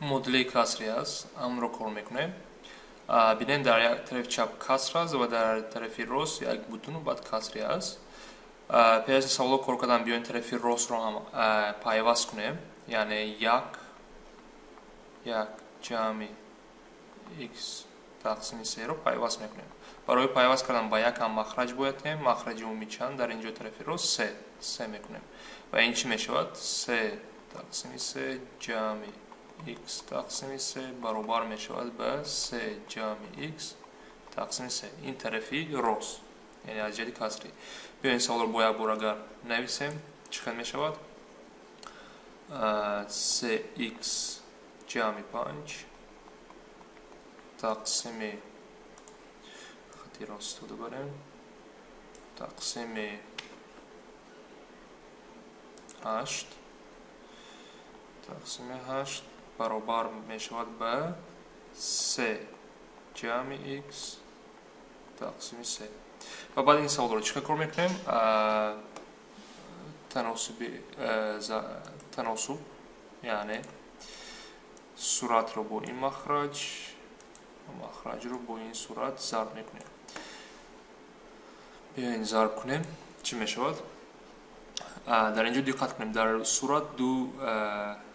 مدل کسری است. ام رو کار میکنیم. ببینید در یک طرف چپ کسر است و در طرف راست یک بوتون و بعد کسری است. پیش از سوال کار کردن بیاین طرف راست رو هم پیوست کنیم. یعنی یک جمع x تقسیم 3 رو پیوست میکنیم. برای پیوست کردن با یک هم مخرج باید کنیم. مخرج عمومی چند در اینجا طرف راست 3 میکنیم و این چی میشود؟ 3 تقسیم 3 جمع x تقسیم 3 برابر میشود به 3 جمع x تقسیم 3. این طرفی راست، یعنی از جهت کسری. بیاین سوال رو با یک بار اگر نویسیم چقدر میشود؟ 3x جمع 5 تقسیم خطی راست رو بریم تقسیم 8 تقسیم 8 برابر می شود به 3 جمع x تقسیم 3. و بعد این سوال رو چیکار کار میکنیم؟ تناسب، یعنی صورت رو با این مخرج رو با این صورت ضرب میکنیم. بیاین ضرب کنیم چی میشود؟ در اینجا دقت کنیم در صورت دو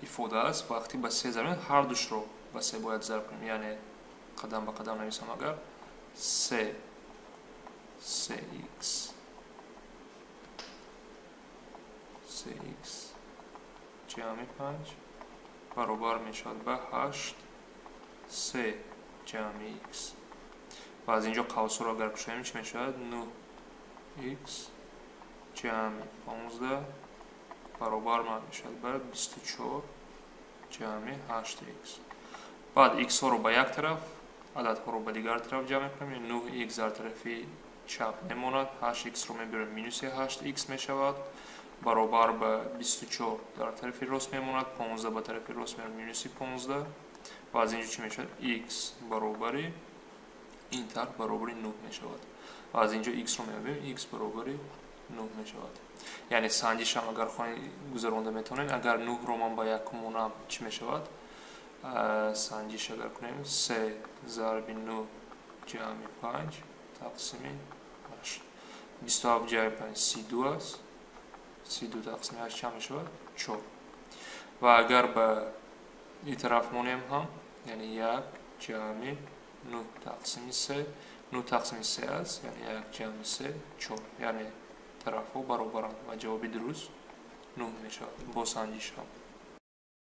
ifade است. وقتی با 3 ضرب هر دوش رو با 3 باید ضرب کنیم، یعنی قدم به قدم نویسم. اگر 3x جمع 5 برابر میشود به 8 3 جمع x و از اینجا قوس رو اگر کشیم چی میشود؟ 9x جمع 15 برابر میشود به 24 جمع 8x. بعد x ها رو به یک طرف، عدد ها رو به دیگر طرف جمع کنیم. 9x در طرف چپ میماند، 8x رو میبریم مینوس 8x میشود برابر به 24 در طرف راست میماند. 15 به طرف راست میره مینوس 15 و از اینجا چی میشود؟ x برابری این طرف برابری 9 میشود و از اینجا x رو میبریم x برابری 9 میشود. یعنی سنجش هم اگر خواهید گذرانده میتونین، اگر 9 رو من با یک کمونم چی میشود؟ سنجش اگر کنیم 3 ضرب 9 جمع 5 تقسیم 8 27 جمع 5 32 است. 32 تقسیم 8 چند میشود؟ 4. و اگر به این طرف مونیم هم، یعنی 1 جمع 9 تقسیم 3 9 تقسیم 3 است، یعنی 1 جمع 3 4، یعنی طرف ها برابرند و جوابی درست 9 میشود با سنجش هم.